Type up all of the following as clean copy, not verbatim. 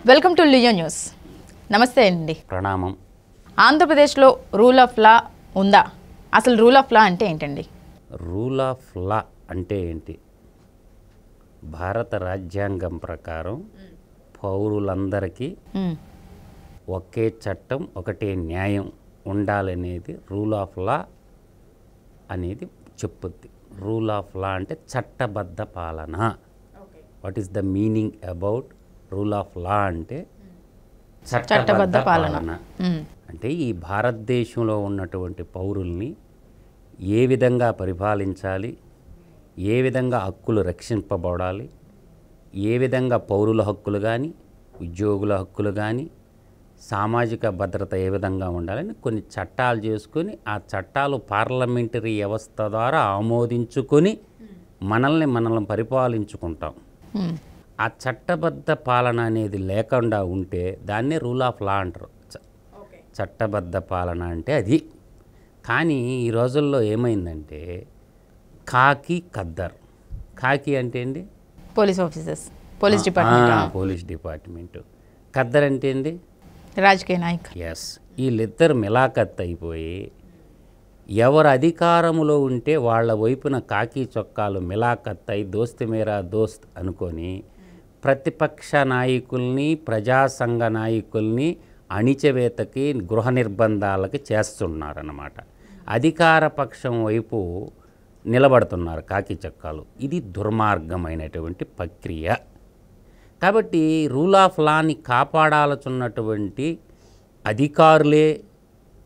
Welcome to Leo news. నమస్తే అండి. ప్రణామం. ఆంధ్రప్రదేశ్లో రూల్ ఆఫ్ లా ఉందా? అసలు రూల్ ఆఫ్ లా అంటే ఏంటండి? రూల్ ఆఫ్ లా అంటే ఏంటి? భారత రాజ్యాంగం ప్రకారం పౌరులందరికీ ఒకే చట్టం ఒకటే న్యాయం ఉండాలనేది రూల్ ఆఫ్ లా అనేది చెప్పుద్ది. రూల్ ఆఫ్ లా అంటే చట్టబద్ధ పాలన. What is the meaning about rule of law అంటే చట్టబద్ధ పాలన. అంటే ఈ భారతదేశంలో ఉన్నటువంటి పౌరుల్ని ఏ విధంగా పరిపాలించాలి, ఏ విధంగా హక్కులు రక్షింపబడాలి, ఏ విధంగా పౌరుల హక్కులు కానీ ఉద్యోగుల హక్కులు కానీ సామాజిక భద్రత ఏ విధంగా ఉండాలని కొన్ని చట్టాలు చేసుకొని ఆ చట్టాలు పార్లమెంటరీ వ్యవస్థ ద్వారా ఆమోదించుకొని మనల్ని పరిపాలించుకుంటాం. ఆ చట్టబద్ధ పాలన అనేది లేకుండా ఉంటే దాన్నే రూల్ ఆఫ్ లా అంటారు. చట్టబద్ధ పాలన అంటే అది. కానీ ఈ రోజుల్లో ఏమైందంటే ఖాకీ ఖద్దర్. ఖాకీ అంటే ఏంటి? Police officers, police department. Police department. Khaddar అంటే ఏంటి? రాజకీయ నాయకులు. ఎస్. వీళ్ళిద్దరు మిలాఖత్ అయిపోయి ఎవరు అధికారంలో ఉంటే వాళ్ళ వైపున కాకి చొక్కాలు మిలాఖత్ అయి దోస్త్ మేరా దోస్త్ అనుకొని ప్రతిపక్ష నాయకుల్ని, ప్రజాసంఘ నాయకుల్ని అణిచివేతకి, గృహ నిర్బంధాలకి చేస్తున్నారన్నమాట. అధికార పక్షం వైపు నిలబడుతున్నారు కాకి చొక్కాలు. ఇది దుర్మార్గమైనటువంటి ప్రక్రియ. కాబట్టి రూల్ ఆఫ్ లాని కాపాడాల్సినటువంటి అధికారులే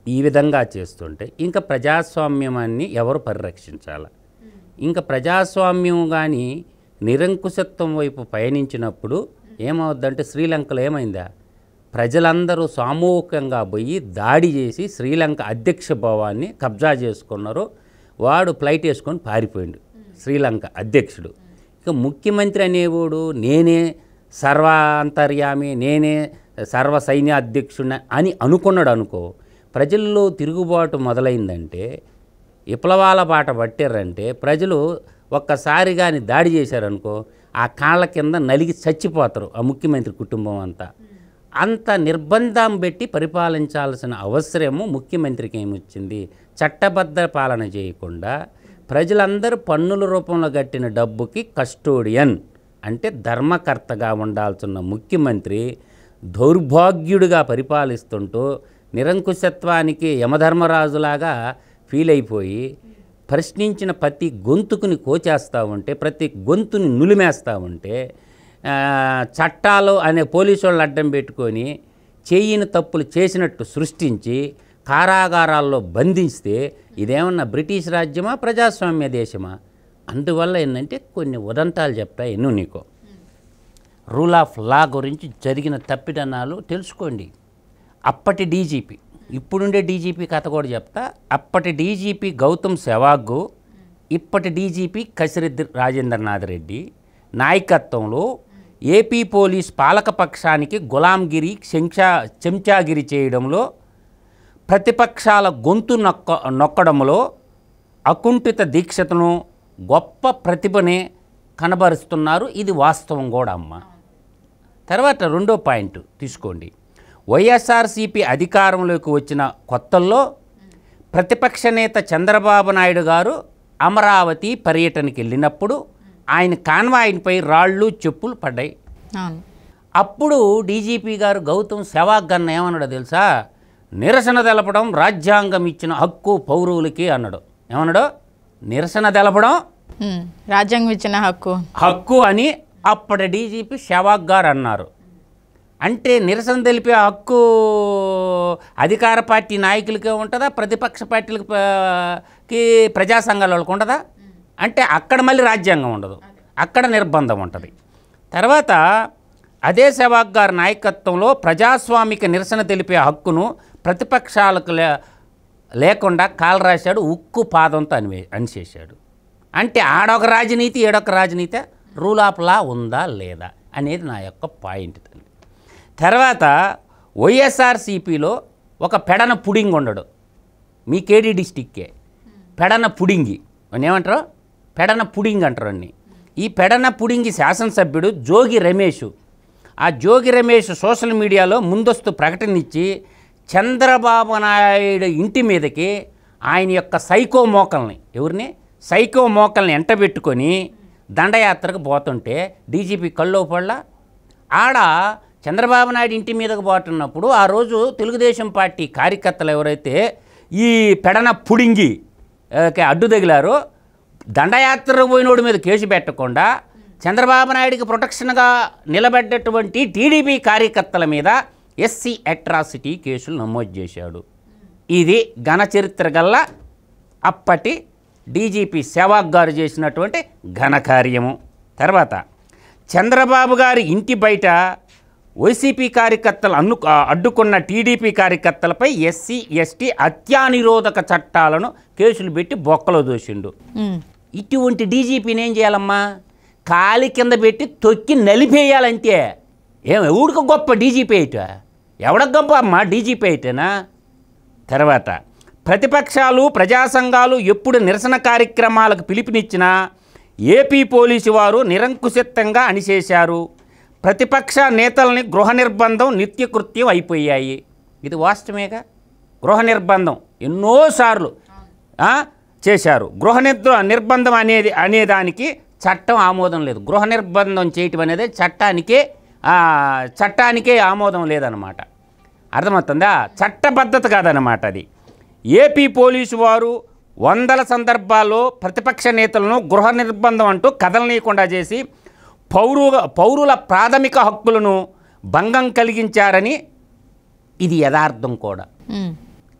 ఈ విధంగా చేస్తుంటే ఇంకా ప్రజాస్వామ్యాన్ని ఎవరు పరిరక్షించాలి? ఇంకా ప్రజాస్వామ్యం కానీ నిరంకుశత్వం వైపు పయనించినప్పుడు ఏమవుద్దంటే శ్రీలంకలో ఏమైందా? ప్రజలందరూ సామూహికంగా పోయి దాడి చేసి శ్రీలంక అధ్యక్ష భవనాన్ని కబ్జా చేసుకున్నారు. వాడు ఫ్లైట్ వేసుకొని పారిపోయిండు శ్రీలంక అధ్యక్షుడు. ఇక ముఖ్యమంత్రి అనేవాడు నేనే సర్వాంతర్యామి, నేనే సర్వ సైన్యాధ్యక్షుడు అని అనుకున్నాడు అనుకో. ప్రజల్లో తిరుగుబాటు మొదలైందంటే, విప్లవాల బాట పట్టారంటే ప్రజలు ఒక్కసారి కానీ దాడి చేశారనుకో ఆ కాళ్ళ కింద నలిగి చచ్చిపోతారు ఆ ముఖ్యమంత్రి కుటుంబం అంతా. అంత నిర్బంధం పెట్టి పరిపాలించాల్సిన అవసరము ముఖ్యమంత్రికి ఏమొచ్చింది? చట్టబద్ధ పాలన చేయకుండా ప్రజలందరూ పన్నుల రూపంలో కట్టిన డబ్బుకి కస్టోడియన్ అంటే ధర్మకర్తగా ఉండాల్సిన ముఖ్యమంత్రి దౌర్భాగ్యుడిగా పరిపాలిస్తుంటూ నిరంకుశత్వానికి యమధర్మరాజులాగా ఫీల్ అయిపోయి ప్రశ్నించిన ప్రతి గొంతుకుని కోచేస్తూ ఉంటే, ప్రతి గొంతుని నులిమేస్తూ ఉంటే, చట్టాలు అనే పోలీసు వాళ్ళు అడ్డం పెట్టుకొని చేయని తప్పులు చేసినట్టు సృష్టించి కారాగారాల్లో బంధిస్తే ఇదేమన్నా బ్రిటిష్ రాజ్యమా, ప్రజాస్వామ్య దేశమా? అందువల్ల ఏంటంటే కొన్ని ఉదంతాలు చెప్తా ఎన్నో నీకు. రూల్ ఆఫ్ లా గురించి జరిగిన తప్పిదనాలు తెలుసుకోండి. అప్పటి డీజీపీ, ఇప్పుడుండే డీజీపీ కథ కూడా చెప్తా. అప్పటి డీజీపీ గౌతమ్ సెవాగ్, ఇప్పటి డీజీపీ కసిరెడ్డి రాజేంద్రనాథ్ రెడ్డి నాయకత్వంలో ఏపీ పోలీస్ పాలకపక్షానికి గులాంగిరి, చెంచాగిరి చేయడంలో, ప్రతిపక్షాల గొంతు నొక్కడంలో అకుంఠిత దీక్షతను, గొప్ప ప్రతిభనే కనబరుస్తున్నారు. ఇది వాస్తవం కూడా అమ్మ. తర్వాత రెండో పాయింట్ తీసుకోండి. వైఎస్ఆర్సీపీ అధికారంలోకి వచ్చిన కొత్తల్లో ప్రతిపక్ష నేత చంద్రబాబు నాయుడు గారు అమరావతి పర్యటనకి వెళ్ళినప్పుడు ఆయన కాన్వాయ్పై రాళ్ళు చెప్పులు పడ్డాయి. అప్పుడు డీజీపీ గారు గౌతమ్ సెవాగ్ అన్న ఏమన్నాడో తెలుసా? నిరసన తెలపడం రాజ్యాంగం ఇచ్చిన హక్కు పౌరులకి అన్నాడు. ఏమన్నాడు? నిరసన తెలపడం రాజ్యాంగం ఇచ్చిన హక్కు అని అప్పటి డీజీపీ సెవాగ్ గారు అన్నారు. అంటే నిరసన తెలిపే హక్కు అధికార పార్టీ నాయకులకే ఉంటుందా, ప్రతిపక్ష పార్టీలకి ప్రజా సంఘాల వాళ్ళకి ఉంటుందా? అంటే అక్కడ మళ్ళీ రాజ్యాంగం ఉండదు, అక్కడ నిర్బంధం ఉంటుంది. తర్వాత అదే సెవాగ్ గారి నాయకత్వంలో ప్రజాస్వామిక నిరసన తెలిపే హక్కును ప్రతిపక్షాలకు లేకుండా కాలరాశాడు, ఉక్కు పాదంతో అనిచేశాడు. అంటే ఆడొక రాజనీతి, ఏడొక రాజనీతి. రూల్ ఆఫ్ లా ఉందా లేదా అనేది నా యొక్క పాయింట్. తర్వాత వైఎస్ఆర్సీపీలో ఒక పెడన పుడింగ్ ఉండడు. మీ కేడీ డిస్టిక్కే పెడన పుడింగి అని ఏమంటారు? పెడన పుడింగ్ అంటారు అన్ని. ఈ పెడన పుడింగి శాసనసభ్యుడు జోగి రమేష్ ఆ జోగి రమేష్ సోషల్ మీడియాలో ముందస్తు ప్రకటన ఇచ్చి చంద్రబాబు నాయుడు ఇంటి మీదకి ఆయన యొక్క సైకో మోకల్ని సైకో మోకల్ని ఎంటబెట్టుకొని దండయాత్రకు పోతుంటే డీజీపీ కళ్ళు పడలా. ఆడ చంద్రబాబు నాయుడు ఇంటి మీదకు పోతున్నప్పుడు ఆ రోజు తెలుగుదేశం పార్టీ కార్యకర్తలు ఎవరైతే ఈ పెడన పుడింగి అడ్డు తగిలారో దండయాత్రకు పోయినోడి మీద కేసు పెట్టకుండా చంద్రబాబు నాయుడికి ప్రొటెక్షన్గా నిలబడ్డటువంటి టీడీపీ కార్యకర్తల మీద ఎస్సీ అట్రాసిటీ కేసులు నమోదు చేశాడు. ఇది ఘన చరిత్ర గల్ల అప్పటి డీజీపీ సెహ్వాగ్ గారు చేసినటువంటి ఘనకార్యము. తర్వాత చంద్రబాబు గారి ఇంటి బయట వైసీపీ కార్యకర్తలు అడ్డుకున్న టీడీపీ కార్యకర్తలపై ఎస్సీ ఎస్టీ హత్యానిరోధక చట్టాలను కేసులు పెట్టి బొక్కలో దోసిండు. ఇటువంటి డీజీపీని ఏం చేయాలమ్మా? కాలి కింద పెట్టి తొక్కి నలిపేయాలంతే. ఎవడికి గొప్ప డీజీపీ అయితే? ఎవడకు గొప్ప అమ్మా డీజీపీ అయితేనా? తర్వాత ప్రతిపక్షాలు ప్రజా సంఘాలు ఎప్పుడు నిరసన కార్యక్రమాలకు పిలుపునిచ్చినా ఏపీ పోలీసు వారు నిరంకుశత్వంగా అణిచేశారు. ప్రతిపక్ష నేతల్ని గృహ నిర్బంధం నిత్యకృత్యం అయిపోయాయి. ఇది వాస్తవేగా. గృహ నిర్బంధం ఎన్నోసార్లు చేశారు. గృహ నిర్బంధం అనేదానికి చట్టం ఆమోదం లేదు. గృహ నిర్బంధం చేయటం అనేది చట్టానికే ఆమోదం లేదన్నమాట. అర్థమవుతుందా? చట్టబద్ధత కాదన్నమాట అది. ఏపీ పోలీసు వారు వందల సందర్భాల్లో ప్రతిపక్ష నేతలను గృహ నిర్బంధం అంటూ కదలనీయకుండా చేసి పౌరుల ప్రాథమిక హక్కులను భంగం కలిగించారని ఇది యథార్థం కూడా.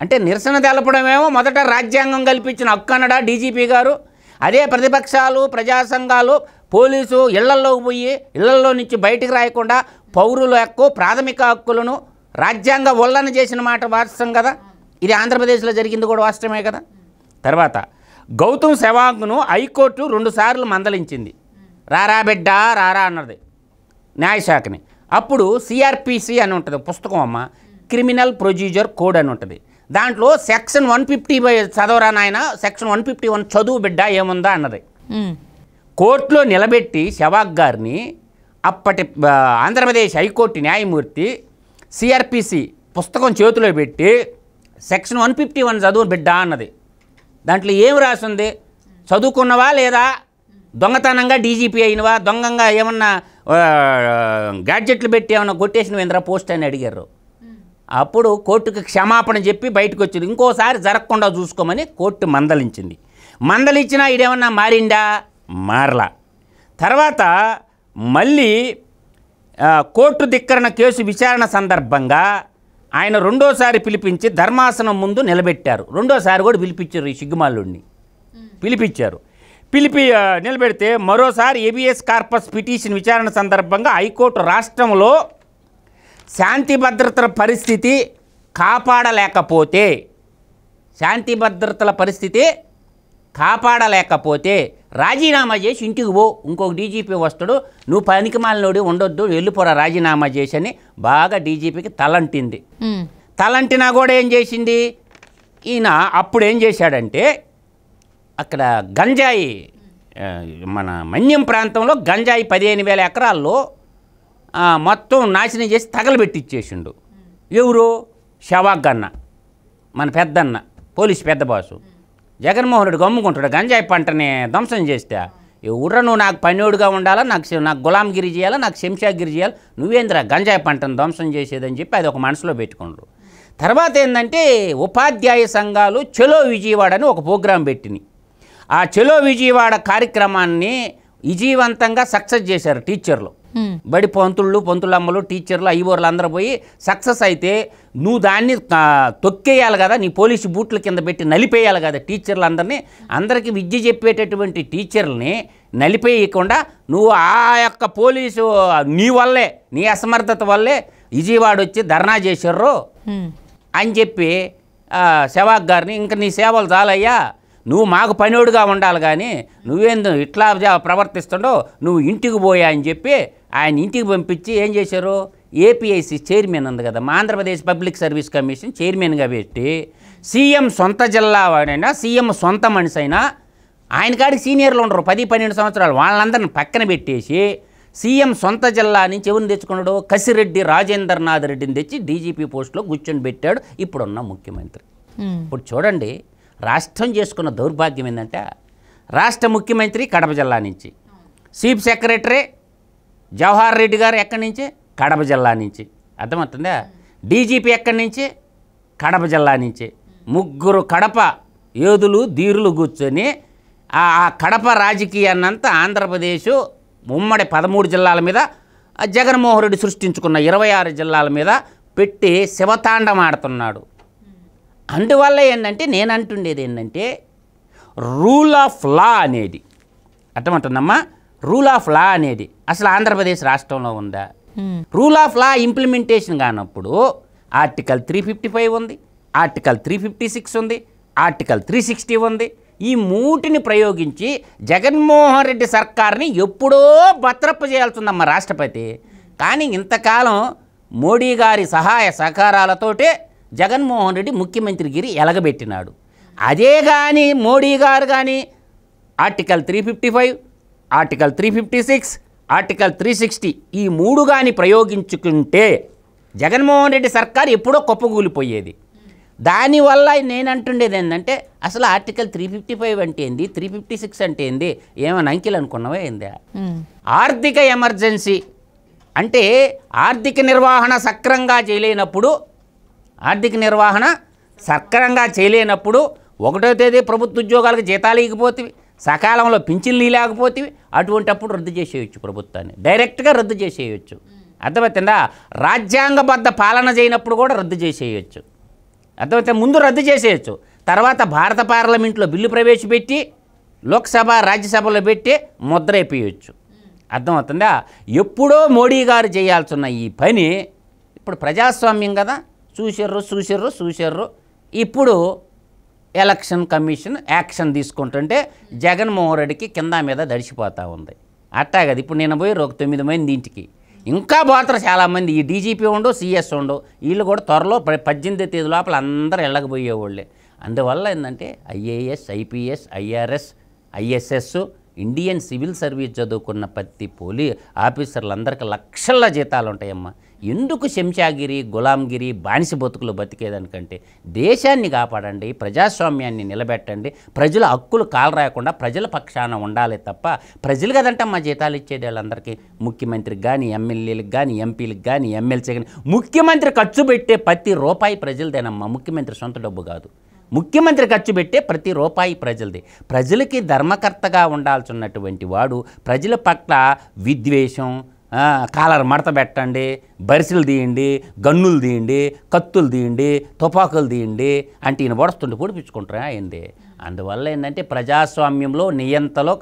అంటే నిరసన తెలపడమేమో మొదట రాజ్యాంగం కల్పించిన హక్కు అన్నడా డీజీపీ గారు. అదే ప్రతిపక్షాలు ప్రజా సంఘాలు పోలీసు ఇళ్లల్లోకి పోయి ఇళ్లల్లో నుంచి బయటికి రాయకుండా పౌరుల యొక్క ప్రాథమిక హక్కులను రాజ్యాంగ ఉల్లంఘన చేసిన మాట వాస్తవం కదా. ఇది ఆంధ్రప్రదేశ్లో జరిగింది కూడా వాస్తవమే కదా. తర్వాత గౌతమ్ సెహ్వాగ్ను హైకోర్టు 2 సార్లు మందలించింది. రారా బిడ్డ రారా అన్నది న్యాయశాఖని. అప్పుడు సిఆర్పిసి అని ఉంటుంది పుస్తకం అమ్మ, క్రిమినల్ ప్రొసీజర్ కోడ్ అని ఉంటుంది. దాంట్లో సెక్షన్ 150 చదవరా నాయన, సెక్షన్ 151 చదువు బిడ్డ ఏముందా అన్నది. కోర్టులో నిలబెట్టి సెహ్వాగ్ గారిని అప్పటి ఆంధ్రప్రదేశ్ హైకోర్టు న్యాయమూర్తి సిఆర్పిసి పుస్తకం చేతిలో పెట్టి సెక్షన్ 151 చదువు బిడ్డ అన్నది. దాంట్లో ఏం రాసింది? చదువుకున్నవా లేదా, దొంగతనంగా డీజీపీ అయినవా, దొంగంగా ఏమన్నా గ్యాడ్జెట్లు పెట్టి ఏమన్నా కొట్టేసినవేంద్రా పోస్ట్ అని అడిగారు. అప్పుడు కోర్టుకు క్షమాపణ చెప్పి బయటకు వచ్చింది. ఇంకోసారి జరగకుండా చూసుకోమని కోర్టు మందలించింది. మందలించినా ఇదేమన్నా మారిందా? మారలా. తర్వాత మళ్ళీ కోర్టు ధిక్కరణ కేసు విచారణ సందర్భంగా ఆయన 2వసారి పిలిపించి ధర్మాసనం ముందు నిలబెట్టారు. 2వసారి కూడా పిలిపించారు. ఈ సిగ్గుమాలుడిని పిలిపించారు. నిలబెడితే మరోసారి ఏబిఎస్ కార్పస్ పిటిషన్ విచారణ సందర్భంగా హైకోర్టు రాష్ట్రంలో శాంతి భద్రతల పరిస్థితి కాపాడలేకపోతే రాజీనామా చేసి ఇంటికి పో, ఇంకొక డీజీపీ వస్తాడు, నువ్వు పనికిమాలినోడి ఉండొద్దు, వెళ్ళిపోరా రాజీనామా చేసి అని బాగా డీజీపీకి తలంటింది. తలంటినా కూడా ఏం చేసింది ఈయన? అప్పుడు ఏం చేశాడంటే అక్కడ గంజాయి, మన మన్యం ప్రాంతంలో గంజాయి 15,000 ఎకరాల్లో మొత్తం నాశనం చేసి తగలబెట్టిచ్చేసిండు. ఎవరు? సెహ్వాగ్ అన్న, మన పెద్దన్న, పోలీసు పెద్ద బాసు. జగన్మోహన్ రెడ్డి గమ్ముకుంటాడు గంజాయి పంటని ధ్వంసం చేస్తే. ఎవడ్రా నువ్వు నాకు పనివాడుగా ఉండాలా, నాకు గులాంగిరి చేయాలా, నాకు శంషాగిరి చేయాలి, నువ్వేంద్రా గంజాయి పంటను ధ్వంసం చేసేదని చెప్పి అది ఒక మనసులో పెట్టుకుండ్రు. తర్వాత ఏంటంటే ఉపాధ్యాయ సంఘాలు చలో విజయవాడ అని ఒక ప్రోగ్రాం పెట్టినాయి. ఆ చలో విజయవాడ కార్యక్రమాన్ని విజయవంతంగా సక్సెస్ చేశారు టీచర్లు. బడి పొంతులమ్మలు టీచర్లు ఐవోర్లు అందరూ పోయి సక్సెస్ అయితే నువ్వు దాన్ని తొక్కేయాలి కదా, నీ పోలీసు బూట్ల కింద పెట్టి నలిపేయాలి కదా టీచర్లు అందరికీ విద్య చెప్పేటటువంటి టీచర్లని నలిపేయకుండా నువ్వు ఆ యొక్క పోలీసు నీ వల్లే, నీ అసమర్థత వల్లే విజయవాడ వచ్చి ధర్నా చేశారు అని చెప్పి సెహ్వాగ్ గారిని, ఇంకా నీ సేవలు చాలయ్యా, నువ్వు మాకు పనివాడుగా ఉండాలి కానీ నువ్వేందు ఇట్లా ప్రవర్తిస్తుండో, నువ్వు ఇంటికి పోయా అని చెప్పి ఆయన ఇంటికి పంపించి ఏం చేశారు? ఏపీఐసి చైర్మన్ ఉంది కదా, మా ఆంధ్రప్రదేశ్ పబ్లిక్ సర్వీస్ కమిషన్ చైర్మన్గా పెట్టి సీఎం సొంత జిల్లా వాడైనా సీఎం సొంత మనిషి అయినా ఆయన కాడికి సీనియర్లు ఉండరు 10-12 సంవత్సరాలు, వాళ్ళందరిని పక్కన పెట్టేసి సీఎం సొంత జిల్లా నుంచి ఎవరిని తెచ్చుకున్నాడు? కసిరెడ్డి రాజేంద్రనాథ్ రెడ్డిని తెచ్చి డీజీపీ పోస్టులో కూర్చొని పెట్టాడు ఇప్పుడున్న ముఖ్యమంత్రి. ఇప్పుడు చూడండి, రాష్ట్రం చేసుకున్న దౌర్భాగ్యం ఏంటంటే, రాష్ట్ర ముఖ్యమంత్రి కడప జిల్లా నుంచి, చీఫ్ సెక్రటరీ జవహర్ రెడ్డి గారు ఎక్కడి నుంచి? కడప జిల్లా నుంచి. అర్థమవుతుందా? డీజీపీ ఎక్కడి నుంచి? కడప జిల్లా నుంచి. ముగ్గురు కడప యోధులు ధీరులు కూర్చొని ఆ కడప రాజకీయాన్నంతా ఆంధ్రప్రదేశ్ ఉమ్మడి 13 జిల్లాల మీద జగన్మోహన్ రెడ్డి సృష్టించుకున్న 26 జిల్లాల మీద పెట్టి శివతాండం ఆడుతున్నాడు. అందువల్ల ఏంటంటే, నేను అంటుండేది ఏంటంటే, రూల్ ఆఫ్ లా అనేది, అర్థమవుతుందమ్మా, రూల్ ఆఫ్ లా అనేది అసలు ఆంధ్రప్రదేశ్ రాష్ట్రంలో ఉందా? రూల్ ఆఫ్ లా ఇంప్లిమెంటేషన్ కానప్పుడు ఆర్టికల్ 355 ఉంది, ఆర్టికల్ 356 ఉంది, ఆర్టికల్ 360 ఉంది. ఈ మూటిని ప్రయోగించి జగన్మోహన్ రెడ్డి సర్కార్ని ఎప్పుడో భద్రపు చేయాల్సిందమ్మా రాష్ట్రపతి. కానీ ఇంతకాలం మోడీ గారి సహాయ సహకారాలతోటే జగన్మోహన్ రెడ్డి ముఖ్యమంత్రిగిరి ఎలగబెట్టినాడు. అదే కానీ మోడీ గారు కానీ ఆర్టికల్ 355, ఆర్టికల్ 356, ఆర్టికల్ 360 ఈ 3 కానీ ప్రయోగించుకుంటే జగన్మోహన్ రెడ్డి సర్కార్ ఎప్పుడో కుప్పకూలిపోయేది. దానివల్ల నేను అంటుండేది ఏంటంటే, అసలు ఆర్టికల్ 355 అంటే ఏంది, 356 అంటే ఏంది, ఏమైనా అంకెలు అనుకున్నావా ఏందా? ఆర్థిక ఎమర్జెన్సీ అంటే ఆర్థిక నిర్వహణ సక్రంగా చేయలేనప్పుడు, ఒకటో తేదీ ప్రభుత్వ ఉద్యోగాలకు జీతాలు ఇకపోతే, సకాలంలో పింఛన్లు లేకపోతే అటువంటప్పుడు రద్దు చేసేయచ్చు, ప్రభుత్వాన్ని డైరెక్ట్గా రద్దు చేసేయచ్చు. అర్థమవుతుందా? రాజ్యాంగబద్ధ పాలన చేయనప్పుడు కూడా రద్దు చేసేయచ్చు. అర్థమైతే ముందు రద్దు చేసేయచ్చు, తర్వాత భారత పార్లమెంట్లో బిల్లు ప్రవేశపెట్టి లోక్సభ రాజ్యసభలో పెట్టి ముద్ర వేయచ్చు. అర్థమవుతుందా? ఎప్పుడో మోడీ గారు చేయాల్సిన ఈ పని ఇప్పుడు ప్రజాస్వామ్యం కదా, చూసిర్రు. ఇప్పుడు ఎలక్షన్ కమిషన్ యాక్షన్ తీసుకుంటుంటే జగన్మోహన్ రెడ్డికి కింద మీద దడిచిపోతూ ఉంది. అట్టా కదా ఇప్పుడు నేను పోయి ఒక 9 మంది ఇంటికి, ఇంకా పోతారు చాలామంది. ఈ డీజీపీ ఉండు, సిఎస్ ఉండు, వీళ్ళు కూడా త్వరలో 18వ తేదీ లోపల అందరూ వెళ్ళకపోయేవాళ్ళే. అందువల్ల ఏంటంటే IAS, IPS, IRS, ISS, Indian civil service చదువుకున్న ప్రతి ఆఫీసర్లందరికీ లక్షల జీతాలు ఉంటాయమ్మా. ఎందుకు శంషాగిరి, గులాంగిరి, బానిస బతుకులు బతికేదానికంటే దేశాన్ని కాపాడండి, ప్రజాస్వామ్యాన్ని నిలబెట్టండి, ప్రజల హక్కులు కాలరాయకుండా ప్రజల పక్షాన ఉండాలి తప్ప, ప్రజలు కదంటే మా జీతాలు ఇచ్చేది వాళ్ళందరికీ, ముఖ్యమంత్రికి కానీ, ఎమ్మెల్యేలకు కానీ, ఎంపీలకు కానీ, ఎమ్మెల్సీ కానీ. ముఖ్యమంత్రి ఖర్చు పెట్టే ప్రతి రూపాయి ప్రజలదేనమ్మా, ముఖ్యమంత్రి సొంత డబ్బు కాదు. ముఖ్యమంత్రి ఖర్చు పెట్టే ప్రతి రూపాయి ప్రజలది. ప్రజలకి ధర్మకర్తగా ఉండాల్సినటువంటి వాడు ప్రజల పట్ల విద్వేషం, కాలర్ మడత పెట్టండి, బరిసెలు తీయండి, గన్నులు తీయండి, కత్తులు తీయండి, తుపాకులు తీయండి అంటే ఈయన పొడుస్తుంటే పొడిపించుకుంటారా ఏంది? అందువల్ల ఏంటంటే ప్రజాస్వామ్యంలో నియంతలో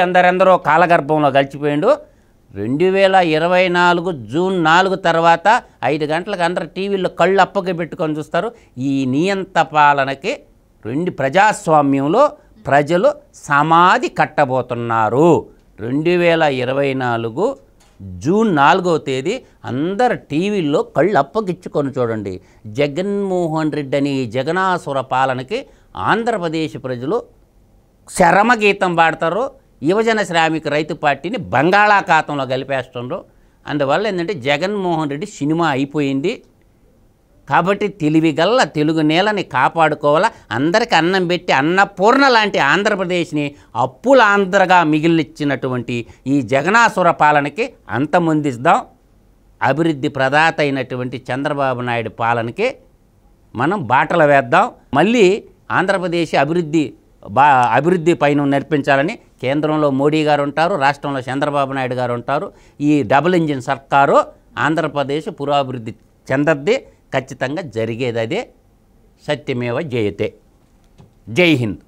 ఎందరెందరో కాలగర్భంలో కలిసిపోయిండు. 2024 జూన్ 4 తర్వాత 5 గంటలకు అందరూ టీవీల్లో కళ్ళు అప్పకి పెట్టుకొని చూస్తారు. ఈ నియంత పాలనకి ప్రజాస్వామ్యంలో ప్రజలు సమాధి కట్టబోతున్నారు. 2024 జూన్ 4వ తేదీ అందరు టీవీల్లో కళ్ళు అప్పగిచ్చుకొని చూడండి. జగన్మోహన్ రెడ్డి అని జగనాసుర పాలనకి ఆంధ్రప్రదేశ్ ప్రజలు చరమగీతం పాడతారు. యువజన శ్రామిక రైతు పార్టీని బంగాళాఖాతంలో కలిపేస్తుండ్రు. అందువల్ల ఏంటంటే జగన్మోహన్ రెడ్డి సినిమా అయిపోయింది. కాబట్టి తెలివిగల్ల తెలుగు నేలని కాపాడుకోవాలా. అందరికీ అన్నం పెట్టి అన్నపూర్ణ లాంటి ఆంధ్రప్రదేశ్ని అప్పుల ఆంధ్రగా మిగిలిచ్చినటువంటి ఈ జగనాసుర పాలనకి అంతమొందిద్దాం. అభివృద్ధి ప్రదాత అయినటువంటి చంద్రబాబు నాయుడు పాలనకి మనం బాటలు వేద్దాం. మళ్ళీ ఆంధ్రప్రదేశ్ అభివృద్ధి పైన నడిపించాలని కేంద్రంలో మోడీ గారు ఉంటారు, రాష్ట్రంలో చంద్రబాబు నాయుడు గారు ఉంటారు. ఈ డబుల్ ఇంజిన్ సర్కారు ఆంధ్రప్రదేశ్ పురోభివృద్ధి చెందద్ది. ఖచ్చితంగా జరిగేది అదే. సత్యమేవ జయతే. జై హింద్.